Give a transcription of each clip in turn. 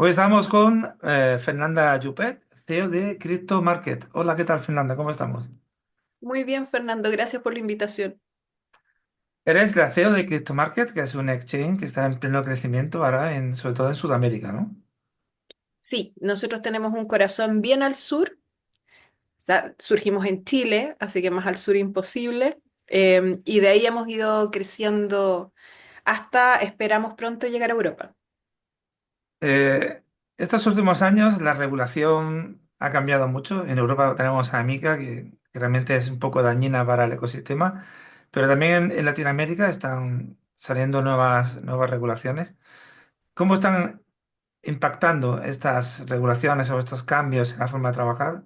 Hoy estamos con Fernanda Yupet, CEO de Crypto Market. Hola, ¿qué tal, Fernanda? ¿Cómo estamos? Muy bien, Fernando, gracias por la invitación. Eres la CEO de Crypto Market, que es un exchange que está en pleno crecimiento ahora, sobre todo en Sudamérica, ¿no? Sí, nosotros tenemos un corazón bien al sur, o sea, surgimos en Chile, así que más al sur imposible, y de ahí hemos ido creciendo hasta, esperamos pronto llegar a Europa. Eh, Estos últimos años la regulación ha cambiado mucho. En Europa tenemos a MiCA, que realmente es un poco dañina para el ecosistema, pero también en Latinoamérica están saliendo nuevas regulaciones. ¿Cómo están impactando estas regulaciones o estos cambios en la forma de trabajar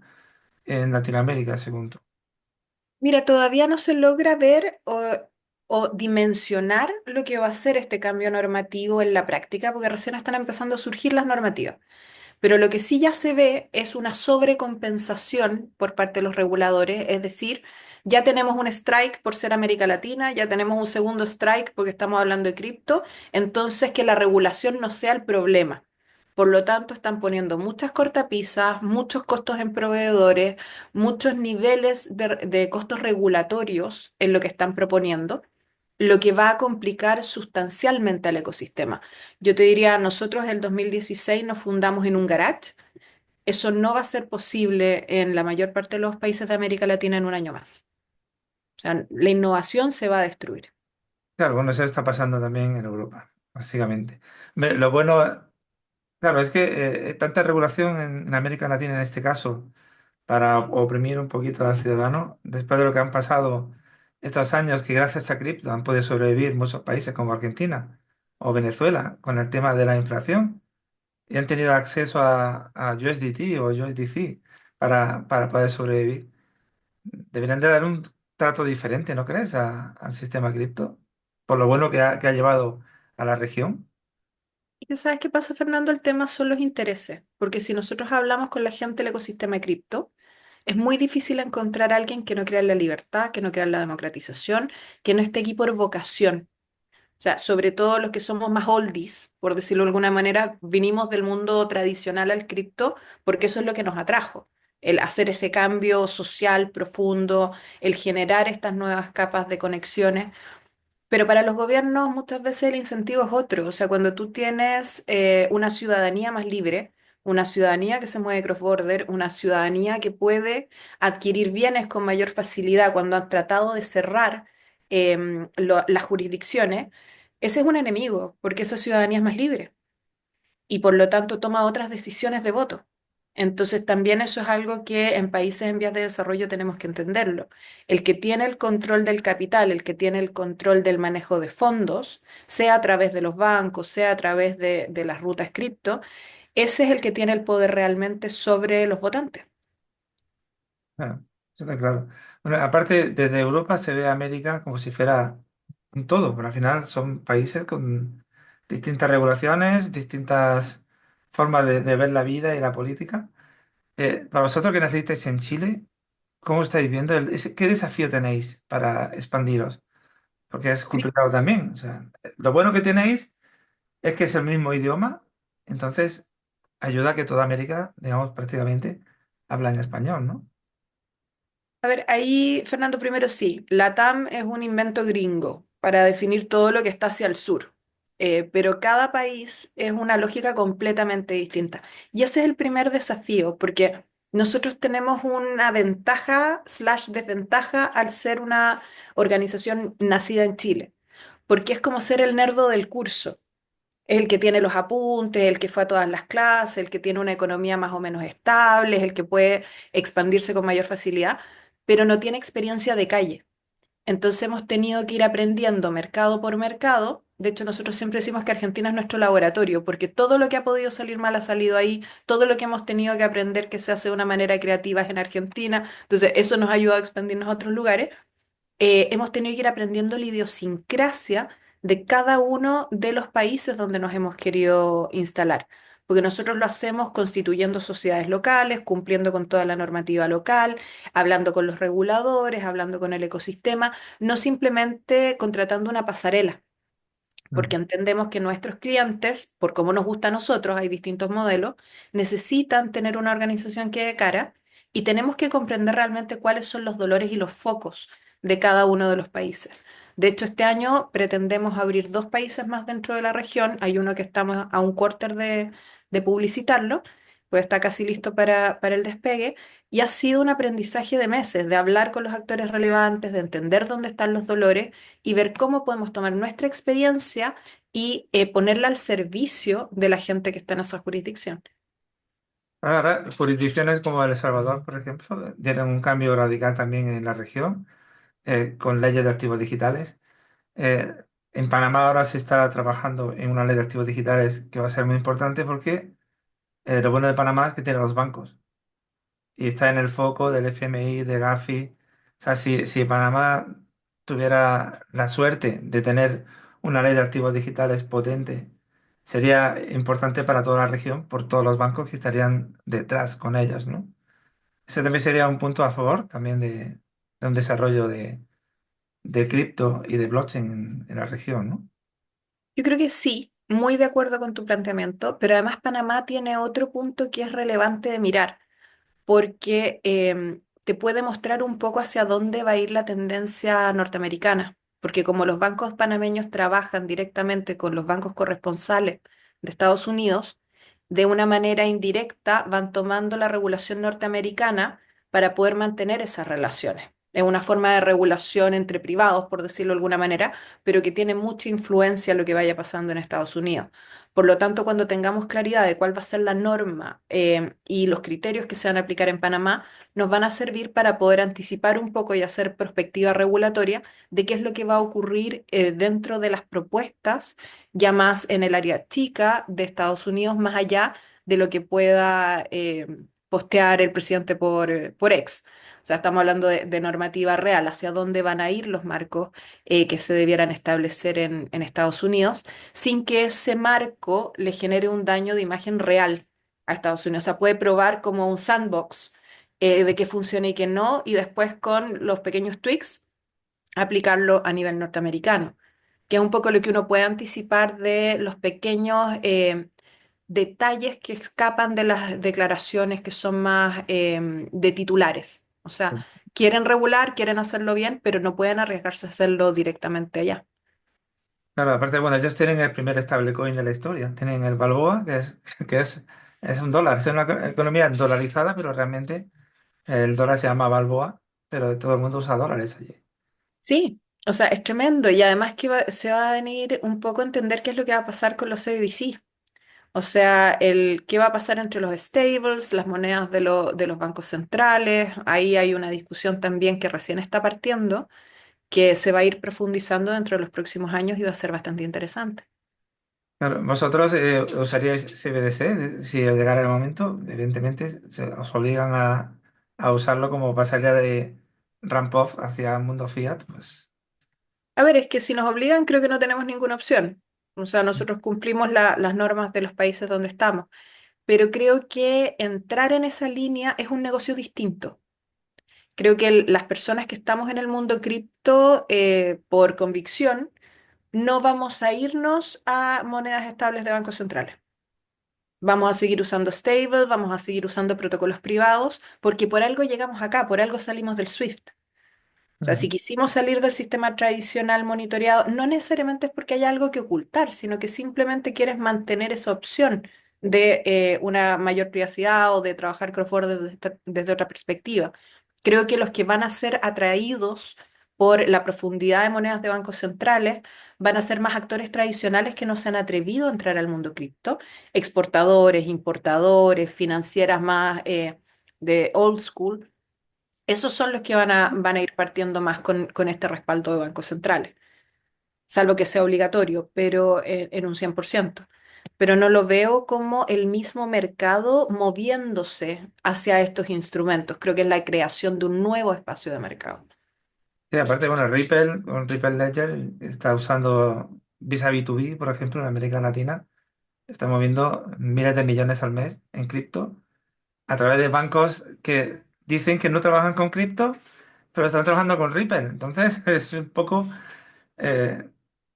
en Latinoamérica, según tú? Mira, todavía no se logra ver o dimensionar lo que va a ser este cambio normativo en la práctica, porque recién están empezando a surgir las normativas. Pero lo que sí ya se ve es una sobrecompensación por parte de los reguladores, es decir, ya tenemos un strike por ser América Latina, ya tenemos un segundo strike porque estamos hablando de cripto, entonces que la regulación no sea el problema. Por lo tanto, están poniendo muchas cortapisas, muchos costos en proveedores, muchos niveles de costos regulatorios en lo que están proponiendo, lo que va a complicar sustancialmente al ecosistema. Yo te diría, nosotros el 2016 nos fundamos en un garage. Eso no va a ser posible en la mayor parte de los países de América Latina en un año más. O sea, la innovación se va a destruir. Claro, bueno, eso está pasando también en Europa, básicamente. Lo bueno, claro, es que tanta regulación en América Latina en este caso, para oprimir un poquito al ciudadano, después de lo que han pasado estos años, que gracias a cripto han podido sobrevivir muchos países como Argentina o Venezuela con el tema de la inflación y han tenido acceso a USDT o USDC para poder sobrevivir. Deberían de dar un trato diferente, ¿no crees? Al sistema cripto, por lo bueno que ha llevado a la región. ¿Y sabes qué pasa, Fernando? El tema son los intereses, porque si nosotros hablamos con la gente del ecosistema de cripto, es muy difícil encontrar a alguien que no crea en la libertad, que no crea en la democratización, que no esté aquí por vocación. O sea, sobre todo los que somos más oldies, por decirlo de alguna manera, vinimos del mundo tradicional al cripto porque eso es lo que nos atrajo. El hacer ese cambio social profundo, el generar estas nuevas capas de conexiones. Pero para los gobiernos muchas veces el incentivo es otro. O sea, cuando tú tienes una ciudadanía más libre, una ciudadanía que se mueve cross-border, una ciudadanía que puede adquirir bienes con mayor facilidad cuando han tratado de cerrar las jurisdicciones, ese es un enemigo, porque esa ciudadanía es más libre y por lo tanto toma otras decisiones de voto. Entonces también eso es algo que en países en vías de desarrollo tenemos que entenderlo. El que tiene el control del capital, el que tiene el control del manejo de fondos, sea a través de los bancos, sea a través de las rutas cripto, ese es el que tiene el poder realmente sobre los votantes. Claro, eso está claro. Bueno, aparte, desde Europa se ve a América como si fuera un todo, pero al final son países con distintas regulaciones, distintas formas de ver la vida y la política. Para vosotros que nacisteis en Chile, ¿cómo estáis viendo? ¿Qué desafío tenéis para expandiros? Porque es complicado también. O sea, lo bueno que tenéis es que es el mismo idioma, entonces ayuda a que toda América, digamos, prácticamente habla en español, ¿no? A ver, ahí, Fernando, primero sí, la TAM es un invento gringo para definir todo lo que está hacia el sur. Pero cada país es una lógica completamente distinta. Y ese es el primer desafío, porque nosotros tenemos una ventaja slash desventaja al ser una organización nacida en Chile, porque es como ser el nerdo del curso. Es el que tiene los apuntes, el que fue a todas las clases, el que tiene una economía más o menos estable, es el que puede expandirse con mayor facilidad, pero no tiene experiencia de calle. Entonces hemos tenido que ir aprendiendo mercado por mercado. De hecho, nosotros siempre decimos que Argentina es nuestro laboratorio, porque todo lo que ha podido salir mal ha salido ahí, todo lo que hemos tenido que aprender que se hace de una manera creativa es en Argentina. Entonces, eso nos ha ayudado a expandirnos a otros lugares. Hemos tenido que ir aprendiendo la idiosincrasia de cada uno de los países donde nos hemos querido instalar, porque nosotros lo hacemos constituyendo sociedades locales, cumpliendo con toda la normativa local, hablando con los reguladores, hablando con el ecosistema, no simplemente contratando una pasarela. Mm. porque entendemos que nuestros clientes, por cómo nos gusta a nosotros, hay distintos modelos, necesitan tener una organización que dé cara y tenemos que comprender realmente cuáles son los dolores y los focos de cada uno de los países. De hecho, este año pretendemos abrir dos países más dentro de la región. Hay uno que estamos a un quarter de publicitarlo, pues está casi listo para el despegue. Y ha sido un aprendizaje de meses, de hablar con los actores relevantes, de entender dónde están los dolores y ver cómo podemos tomar nuestra experiencia y ponerla al servicio de la gente que está en esa jurisdicción. Ahora, jurisdicciones como El Salvador, por ejemplo, tienen un cambio radical también en la región, con leyes de activos digitales. Eh, en Panamá ahora se está trabajando en una ley de activos digitales que va a ser muy importante porque lo bueno de Panamá es que tiene los bancos y está en el foco del FMI, de Gafi. O sea, si Panamá tuviera la suerte de tener una ley de activos digitales potente, sería importante para toda la región por todos los bancos que estarían detrás con ellos, ¿no? Ese también sería un punto a favor también de un desarrollo de cripto y de blockchain en la región, ¿no? Yo creo que sí, muy de acuerdo con tu planteamiento, pero además Panamá tiene otro punto que es relevante de mirar, porque te puede mostrar un poco hacia dónde va a ir la tendencia norteamericana, porque como los bancos panameños trabajan directamente con los bancos corresponsales de Estados Unidos, de una manera indirecta van tomando la regulación norteamericana para poder mantener esas relaciones. Es una forma de regulación entre privados, por decirlo de alguna manera, pero que tiene mucha influencia en lo que vaya pasando en Estados Unidos. Por lo tanto, cuando tengamos claridad de cuál va a ser la norma y los criterios que se van a aplicar en Panamá, nos van a servir para poder anticipar un poco y hacer perspectiva regulatoria de qué es lo que va a ocurrir dentro de las propuestas, ya más en el área chica de Estados Unidos, más allá de lo que pueda postear el presidente por X. O sea, estamos hablando de normativa real, hacia dónde van a ir los marcos que se debieran establecer en Estados Unidos sin que ese marco le genere un daño de imagen real a Estados Unidos. O sea, puede probar como un sandbox de qué funciona y qué no, y después con los pequeños tweaks aplicarlo a nivel norteamericano, que es un poco lo que uno puede anticipar de los pequeños detalles que escapan de las declaraciones que son más de titulares. O sea, quieren regular, quieren hacerlo bien, pero no pueden arriesgarse a hacerlo directamente allá. Claro, aparte, bueno, ellos tienen el primer stablecoin de la historia. Tienen el Balboa, que es un dólar. Es una economía dolarizada, pero realmente el dólar se llama Balboa, pero todo el mundo usa dólares allí. Sí, o sea, es tremendo y además que se va a venir un poco a entender qué es lo que va a pasar con los CBDC. O sea, el qué va a pasar entre los stables, las monedas de los bancos centrales. Ahí hay una discusión también que recién está partiendo, que se va a ir profundizando dentro de los próximos años y va a ser bastante interesante. Claro, vosotros usaríais CBDC si os llegara el momento. Evidentemente, os obligan a usarlo como pasaría de ramp-off hacia el mundo fiat, pues. A ver, es que si nos obligan, creo que no tenemos ninguna opción. O sea, nosotros cumplimos las normas de los países donde estamos, pero creo que entrar en esa línea es un negocio distinto. Creo que las personas que estamos en el mundo cripto, por convicción, no vamos a irnos a monedas estables de bancos centrales. Vamos a seguir usando stable, vamos a seguir usando protocolos privados, porque por algo llegamos acá, por algo salimos del SWIFT. O sea, si Ujú. quisimos salir del sistema tradicional monitoreado, no necesariamente es porque haya algo que ocultar, sino que simplemente quieres mantener esa opción de una mayor privacidad o de trabajar cross-border desde otra perspectiva. Creo que los que van a ser atraídos por la profundidad de monedas de bancos centrales van a ser más actores tradicionales que no se han atrevido a entrar al mundo cripto, exportadores, importadores, financieras más de old school. Esos son los que van a ir partiendo más con este respaldo de bancos centrales, salvo que sea obligatorio, pero en un 100%. Pero no lo veo como el mismo mercado moviéndose hacia estos instrumentos. Creo que es la creación de un nuevo espacio de mercado. Sí, aparte, bueno, Ripple, con Ripple Ledger, está usando Visa B2B, por ejemplo, en América Latina. Está moviendo miles de millones al mes en cripto a través de bancos que dicen que no trabajan con cripto, pero están trabajando con Ripple. Entonces, es un poco.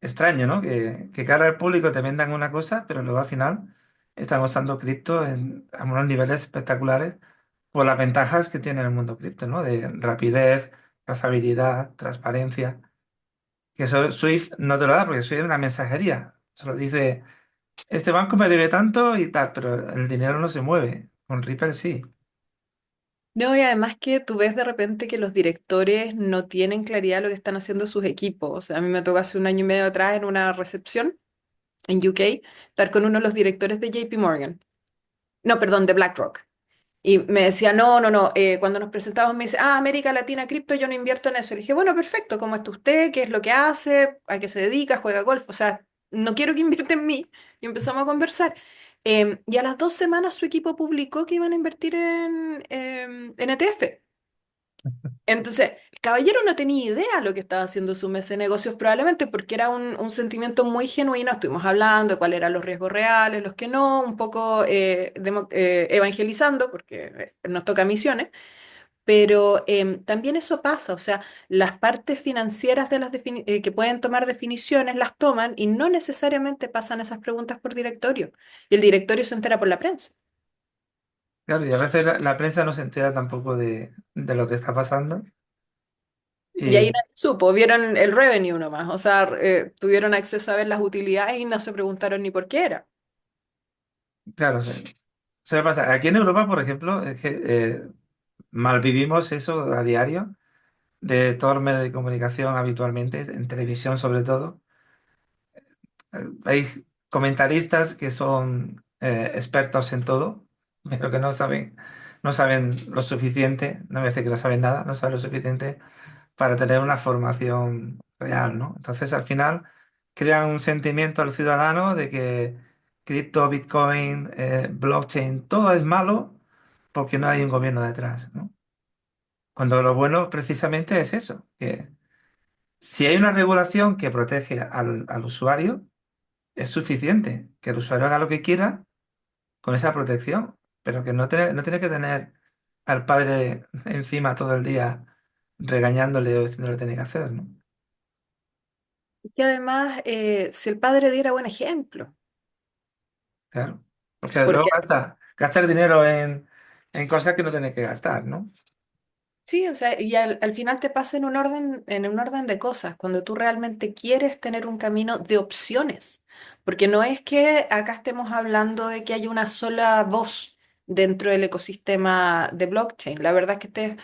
extraño, ¿no? Que cara al público te vendan una cosa, pero luego al final están usando cripto a unos niveles espectaculares por las ventajas que tiene el mundo cripto, ¿no? De rapidez, trazabilidad, transparencia. Que eso Swift no te lo da porque Swift es una mensajería. Solo dice, este banco me debe tanto y tal, pero el dinero no se mueve. Con Ripple sí. No, y además que tú ves de repente que los directores no tienen claridad de lo que están haciendo sus equipos. O sea, a mí me tocó hace un año y medio atrás en una recepción en UK estar con uno de los directores de JP Morgan. No, perdón, de BlackRock. Y me decía, no, no, no, cuando nos presentamos me dice, América Latina Cripto, yo no invierto en eso. Le dije, bueno, perfecto, ¿cómo está usted? ¿Qué es lo que hace? ¿A qué se dedica? ¿Juega golf? O sea, no quiero que invierta en mí. Y empezamos a conversar. Y a las 2 semanas su equipo publicó que iban a invertir en ETF. Entonces, el caballero no tenía idea lo que estaba haciendo su mesa de negocios, probablemente porque era un sentimiento muy genuino. Estuvimos hablando de cuáles eran los riesgos reales, los que no, un poco evangelizando, porque nos toca misiones, pero también eso pasa, o sea, las partes financieras de que pueden tomar definiciones las toman y no necesariamente pasan esas preguntas por directorio. Y el directorio se entera por la prensa. Claro, y a veces la prensa no se entera tampoco de lo que está pasando. Y ahí Y nadie supo, vieron el revenue nomás, o sea, tuvieron acceso a ver las utilidades y no se preguntaron ni por qué era. claro, se pasa. Aquí en Europa, por ejemplo, es que malvivimos eso a diario, de todos los medios de comunicación habitualmente, en televisión sobre todo. Hay comentaristas que son expertos en todo, pero que no saben lo suficiente, no me dice que no saben nada, no saben lo suficiente para tener una formación real, ¿no? Entonces, al final, crean un sentimiento al ciudadano de que cripto, Bitcoin, blockchain, todo es malo porque no hay un gobierno detrás, ¿no? Cuando lo bueno precisamente es eso, que si hay una regulación que protege al usuario, es suficiente que el usuario haga lo que quiera con esa protección, pero que no tiene que tener al padre encima todo el día regañándole o diciéndole lo que tiene que hacer, ¿no? Y además, si el padre diera buen ejemplo, Claro. Porque luego porque gasta el dinero en cosas que no tiene que gastar, ¿no? sí, o sea, y al final te pasa en un orden de cosas, cuando tú realmente quieres tener un camino de opciones, porque no es que acá estemos hablando de que hay una sola voz dentro del ecosistema de blockchain. La verdad es que estés,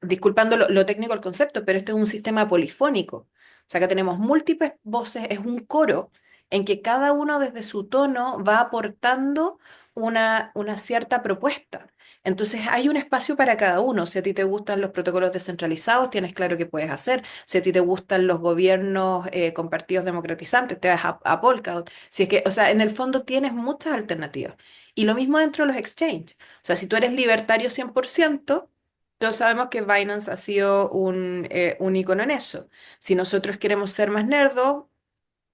disculpando lo técnico del concepto, pero este es un sistema polifónico. O sea, que tenemos múltiples voces, es un coro en que cada uno desde su tono va aportando una cierta propuesta. Entonces hay un espacio para cada uno. Si a ti te gustan los protocolos descentralizados, tienes claro qué puedes hacer. Si a ti te gustan los gobiernos con partidos democratizantes, te vas a Polkadot. Si es que, o sea, en el fondo tienes muchas alternativas. Y lo mismo dentro de los exchanges. O sea, si tú eres libertario 100%, todos sabemos que Binance ha sido un icono en eso. Si nosotros queremos ser más nerdos,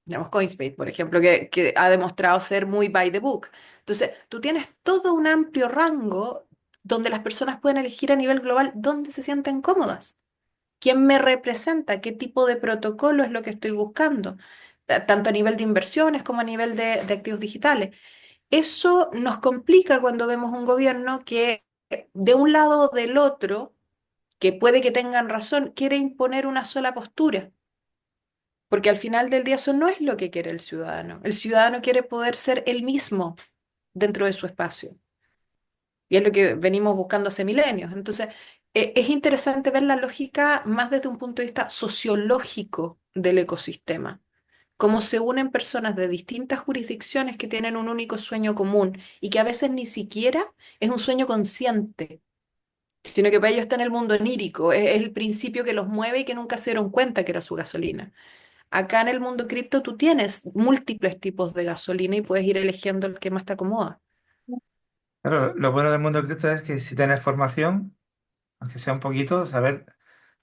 tenemos Coinsbase, por ejemplo, que ha demostrado ser muy by the book. Entonces, tú tienes todo un amplio rango donde las personas pueden elegir a nivel global dónde se sienten cómodas. ¿Quién me representa? ¿Qué tipo de protocolo es lo que estoy buscando? Tanto a nivel de inversiones como a nivel de activos digitales. Eso nos complica cuando vemos un gobierno que de un lado o del otro, que puede que tengan razón, quiere imponer una sola postura. Porque al final del día eso no es lo que quiere el ciudadano. El ciudadano quiere poder ser él mismo dentro de su espacio. Y es lo que venimos buscando hace milenios. Entonces, es interesante ver la lógica más desde un punto de vista sociológico del ecosistema. Cómo se unen personas de distintas jurisdicciones que tienen un único sueño común y que a veces ni siquiera es un sueño consciente, sino que para ellos está en el mundo onírico. Es el principio que los mueve y que nunca se dieron cuenta que era su gasolina. Acá en el mundo cripto tú tienes múltiples tipos de gasolina y puedes ir eligiendo el que más te acomoda. Claro, lo bueno del mundo cripto es que si tienes formación, aunque sea un poquito, saber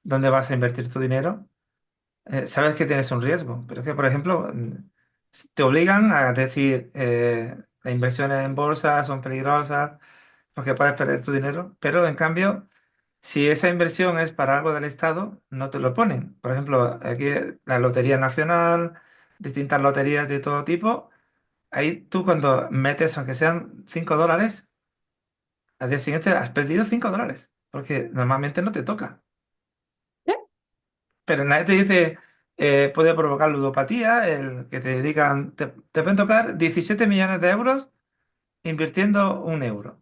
dónde vas a invertir tu dinero, sabes que tienes un riesgo. Pero es que, por ejemplo, te obligan a decir las inversiones en bolsa son peligrosas porque puedes perder tu dinero, pero en cambio Si esa inversión es para algo del Estado, no te lo ponen. Por ejemplo, aquí la Lotería Nacional, distintas loterías de todo tipo, ahí tú cuando metes, aunque sean $5, al día siguiente has perdido $5, porque normalmente no te toca. ¿Eh? Pero nadie te dice, puede provocar ludopatía, el que te digan, te pueden tocar 17 millones de euros invirtiendo un euro.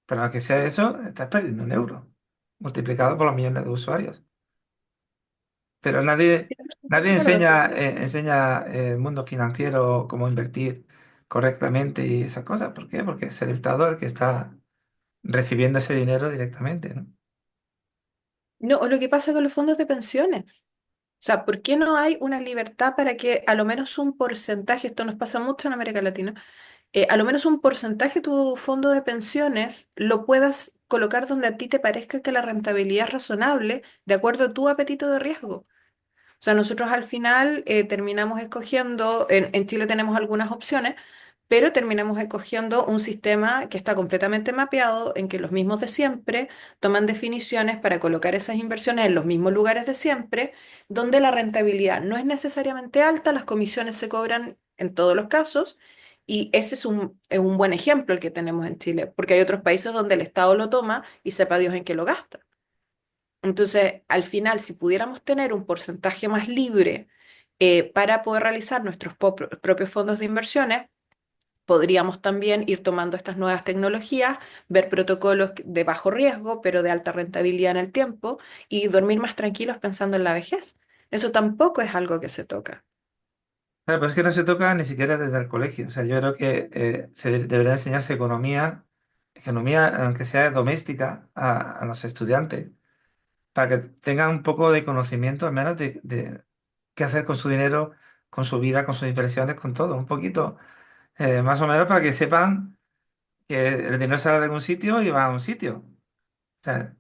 Pero aunque sea eso, estás perdiendo un euro, multiplicado por los millones de usuarios. Pero nadie De acuerdo. enseña el mundo financiero, cómo invertir correctamente y esas cosas. ¿Por qué? Porque es el Estado el que está recibiendo ese dinero directamente, ¿no? No, o lo que pasa con los fondos de pensiones. O sea, ¿por qué no hay una libertad para que a lo menos un porcentaje, esto nos pasa mucho en América Latina, a lo menos un porcentaje de tu fondo de pensiones lo puedas colocar donde a ti te parezca que la rentabilidad es razonable de acuerdo a tu apetito de riesgo? O sea, nosotros al final terminamos escogiendo, en Chile tenemos algunas opciones, pero terminamos escogiendo un sistema que está completamente mapeado, en que los mismos de siempre toman definiciones para colocar esas inversiones en los mismos lugares de siempre, donde la rentabilidad no es necesariamente alta, las comisiones se cobran en todos los casos, y ese es un buen ejemplo el que tenemos en Chile, porque hay otros países donde el Estado lo toma y sepa Dios en qué lo gasta. Entonces, al final, si pudiéramos tener un porcentaje más libre para poder realizar nuestros propios fondos de inversiones, podríamos también ir tomando estas nuevas tecnologías, ver protocolos de bajo riesgo, pero de alta rentabilidad en el tiempo, y dormir más tranquilos pensando en la vejez. Eso tampoco es algo que se toca. Claro, pero es que no se toca ni siquiera desde el colegio. O sea, yo creo que debería enseñarse economía, aunque sea doméstica, a los estudiantes, para que tengan un poco de conocimiento, al menos, de qué hacer con su dinero, con su vida, con sus inversiones, con todo. Un poquito, más o menos, para que sepan que el dinero sale de algún sitio y va a un sitio. O sea,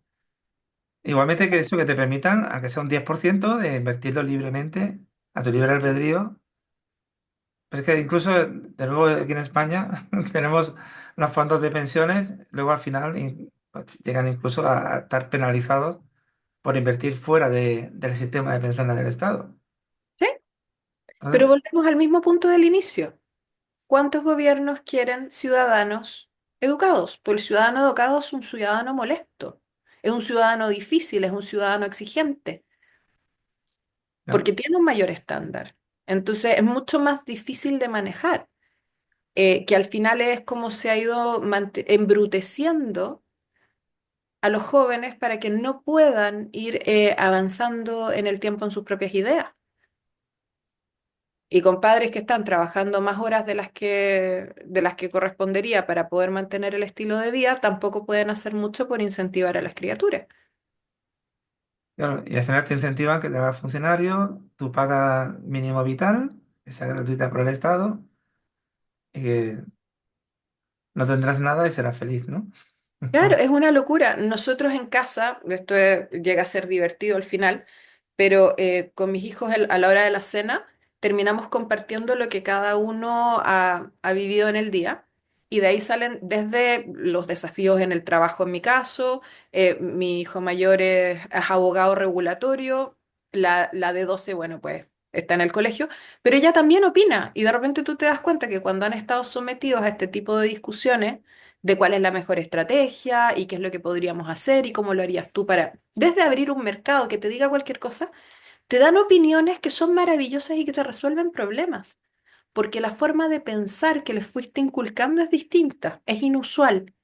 igualmente que eso, que te permitan, aunque sea un 10% de invertirlo libremente, a tu libre albedrío. Pero es que incluso, de nuevo, aquí en España tenemos los fondos de pensiones, luego al final llegan incluso a estar penalizados por invertir fuera del sistema de pensiones del Estado. ¿Sí? Pero Entonces, volvemos al mismo punto del inicio. ¿Cuántos gobiernos quieren ciudadanos educados? Pues el ciudadano educado es un ciudadano molesto, es un ciudadano difícil, es un ciudadano exigente, porque claro. tiene un mayor estándar. Entonces es mucho más difícil de manejar, que al final es como se ha ido embruteciendo a los jóvenes para que no puedan ir avanzando en el tiempo en sus propias ideas. Y con padres que están trabajando más horas de las que correspondería para poder mantener el estilo de vida, tampoco pueden hacer mucho por incentivar a las criaturas. Claro, y al final te incentivan que te hagas funcionario, tú pagas mínimo vital, que sea gratuita por el Estado, y que no tendrás nada y serás feliz, ¿no? Claro, es una locura. Nosotros en casa, llega a ser divertido al final, pero con mis hijos a la hora de la cena terminamos compartiendo lo que cada uno ha vivido en el día, y de ahí salen desde los desafíos en el trabajo en mi caso. Mi hijo mayor es abogado regulatorio, la de 12 bueno, pues está en el colegio, pero ella también opina, y de repente tú te das cuenta que cuando han estado sometidos a este tipo de discusiones, de cuál es la mejor estrategia y qué es lo que podríamos hacer y cómo lo harías tú para, desde abrir un mercado que te diga cualquier cosa, te dan opiniones que son maravillosas y que te resuelven problemas, porque la forma de pensar que les fuiste inculcando es distinta, es inusual.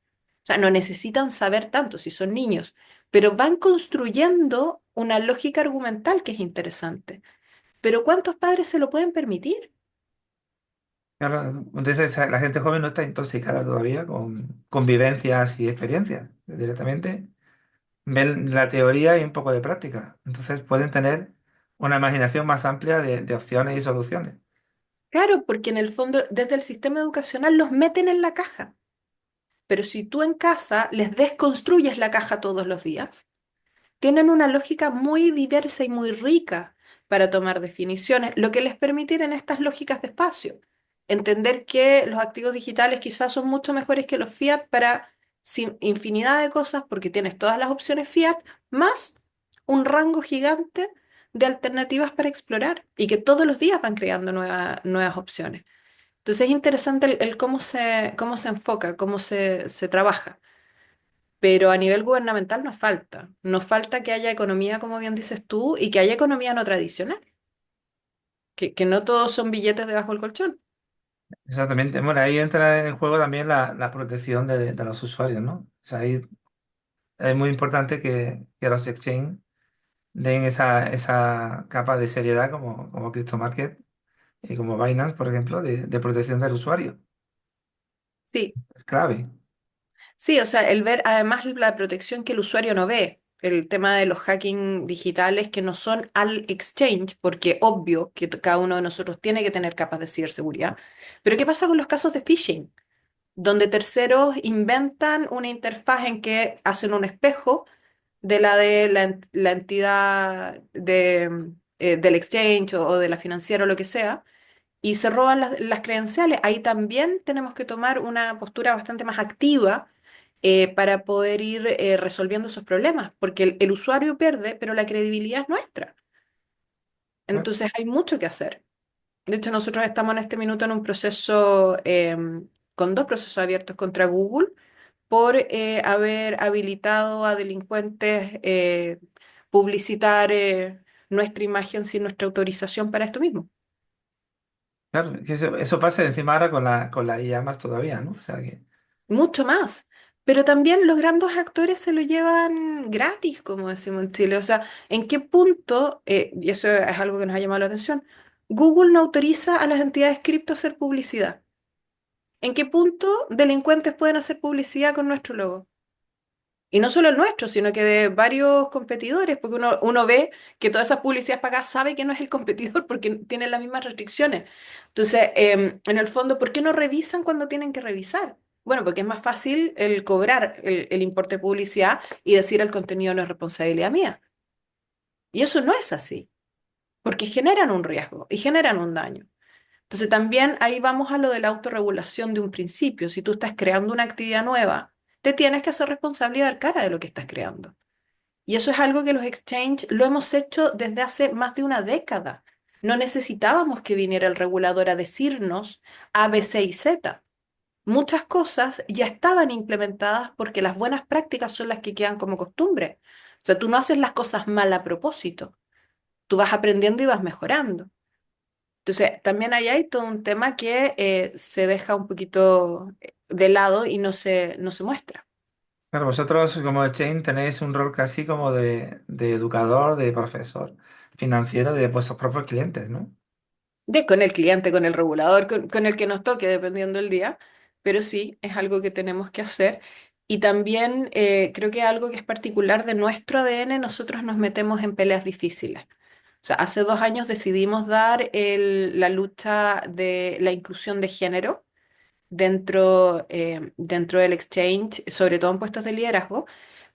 O sea, no necesitan saber tanto si son niños, pero van construyendo una lógica argumental que es interesante. Pero ¿cuántos padres se lo pueden permitir? Claro, entonces la gente joven no está intoxicada todavía con convivencias y experiencias. Directamente ven la teoría y un poco de práctica. Entonces pueden tener una imaginación más amplia de opciones y soluciones. Claro, porque en el fondo, desde el sistema educacional los meten en la caja. Pero si tú en casa les desconstruyes la caja todos los días, tienen una lógica muy diversa y muy rica para tomar definiciones, lo que les permiten estas lógicas de espacio. Entender que los activos digitales quizás son mucho mejores que los fiat para infinidad de cosas porque tienes todas las opciones fiat más un rango gigante de alternativas para explorar y que todos los días van creando nuevas opciones. Entonces es interesante el cómo se enfoca, cómo se trabaja. Pero a nivel gubernamental nos falta. Nos falta que haya economía, como bien dices tú, y que haya economía no tradicional, que no todos son billetes debajo del colchón. Exactamente. Bueno, ahí entra en juego también la protección de los usuarios, ¿no? O sea, ahí es muy importante que los exchange den esa capa de seriedad como CryptoMarket y como Binance, por ejemplo, de protección del usuario. Sí, Es clave. sí, o sea, el ver además la protección que el usuario no ve, el tema de los hacking digitales que no son al exchange, porque obvio que cada uno de nosotros tiene que tener capas de ciberseguridad. Pero ¿qué pasa con los casos de phishing? Donde terceros inventan una interfaz en que hacen un espejo de la entidad del exchange o de la financiera o lo que sea, y se roban las credenciales. Ahí también tenemos que tomar una postura bastante más activa para poder ir resolviendo esos problemas, porque el usuario pierde, pero la credibilidad es nuestra. ¿No? Entonces hay mucho que hacer. De hecho, nosotros estamos en este minuto en un proceso, con dos procesos abiertos contra Google por haber habilitado a delincuentes publicitar nuestra imagen sin nuestra autorización para esto mismo. Claro, que eso pasa encima ahora con la IA más todavía, ¿no? O sea que, Mucho más. Pero también los grandes actores se lo llevan gratis, como decimos en Chile. O sea, ¿en qué punto, y eso es algo que nos ha llamado la atención, Google no autoriza a las entidades cripto a hacer publicidad? ¿En qué punto delincuentes pueden hacer publicidad con nuestro logo? Y no solo el nuestro, sino que de varios competidores, porque uno ve que todas esas publicidades pagadas sabe que no es el competidor porque tienen las mismas restricciones. Entonces, en el fondo, ¿por qué no revisan cuando tienen que revisar? Bueno, porque es más fácil el cobrar el importe de publicidad y decir el contenido no es responsabilidad mía. Y eso no es así, porque generan un riesgo y generan un daño. Entonces también ahí vamos a lo de la autorregulación de un principio. Si tú estás creando una actividad nueva, te tienes que hacer responsable y dar cara de lo que estás creando. Y eso es algo que los exchange lo hemos hecho desde hace más de una década. No necesitábamos que viniera el regulador a decirnos A, B, C y Z. Muchas cosas ya estaban implementadas porque las buenas prácticas son las que quedan como costumbre. O sea, tú no haces las cosas mal a propósito. Tú vas aprendiendo y vas mejorando. Entonces, también ahí hay todo un tema que se deja un poquito de lado y no se muestra. claro, vosotros como exchange tenéis un rol casi como de educador, de profesor financiero de vuestros propios clientes, ¿no? Con el cliente, con el regulador, con el que nos toque, dependiendo del día, pero sí, es algo que tenemos que hacer. Y también creo que algo que es particular de nuestro ADN, nosotros nos metemos en peleas difíciles. O sea, hace 2 años decidimos dar la lucha de la inclusión de género dentro del exchange, sobre todo en puestos de liderazgo,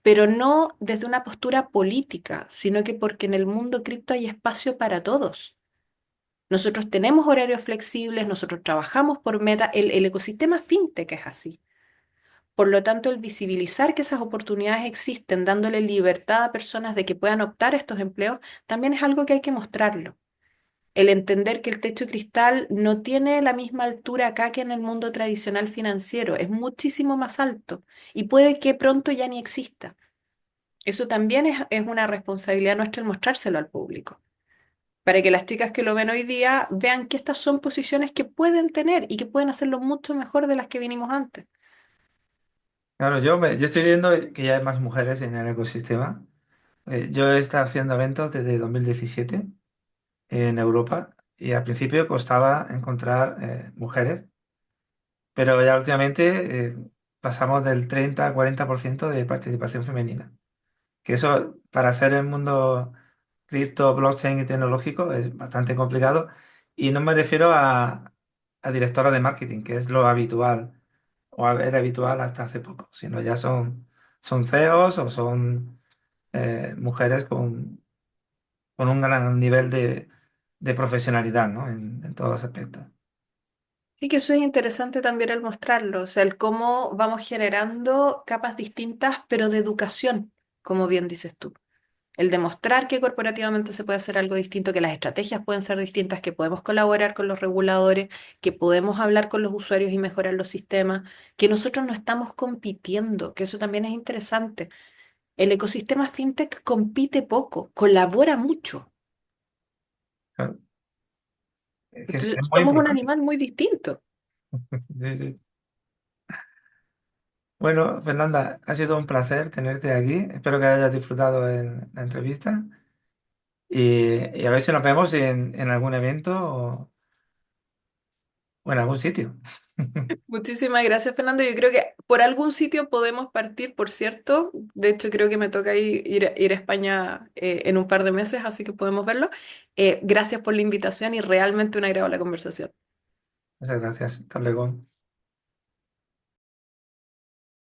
pero no desde una postura política, sino que porque en el mundo cripto hay espacio para todos. Nosotros tenemos horarios flexibles, nosotros trabajamos por meta, el ecosistema fintech es así. Por lo tanto, el visibilizar que esas oportunidades existen, dándole libertad a personas de que puedan optar a estos empleos, también es algo que hay que mostrarlo. El entender que el techo de cristal no tiene la misma altura acá que en el mundo tradicional financiero, es muchísimo más alto y puede que pronto ya ni exista. Eso también es una responsabilidad nuestra el mostrárselo al público para que las chicas que lo ven hoy día vean que estas son posiciones que pueden tener y que pueden hacerlo mucho mejor de las que vinimos antes. Claro, yo estoy viendo que ya hay más mujeres en el ecosistema. Yo he estado haciendo eventos desde 2017 en Europa y al principio costaba encontrar mujeres, pero ya últimamente pasamos del 30 al 40% de participación femenina. Que eso, para ser el mundo cripto, blockchain y tecnológico, es bastante complicado. Y no me refiero a directora de marketing, que es lo habitual, o era habitual hasta hace poco, sino ya son CEOs o son mujeres con un gran nivel de profesionalidad, ¿no? En todos los aspectos. Y que eso es interesante también el mostrarlo, o sea, el cómo vamos generando capas distintas, pero de educación, como bien dices tú. El demostrar que corporativamente se puede hacer algo distinto, que las estrategias pueden ser distintas, que podemos colaborar con los reguladores, que podemos hablar con los usuarios y mejorar los sistemas, que nosotros no estamos compitiendo, que eso también es interesante. El ecosistema fintech compite poco, colabora mucho. Claro, es que es Entonces, muy somos un importante. animal muy distinto. Sí, sí. Bueno, Fernanda, ha sido un placer tenerte aquí. Espero que hayas disfrutado en la entrevista y a ver si nos vemos en algún evento o en algún sitio. Muchísimas gracias, Fernando. Yo creo que por algún sitio podemos partir, por cierto. De hecho, creo que me toca ir a España en un par de meses, así que podemos verlo. Gracias por la invitación y realmente un agradable conversación. Muchas gracias. Hasta luego.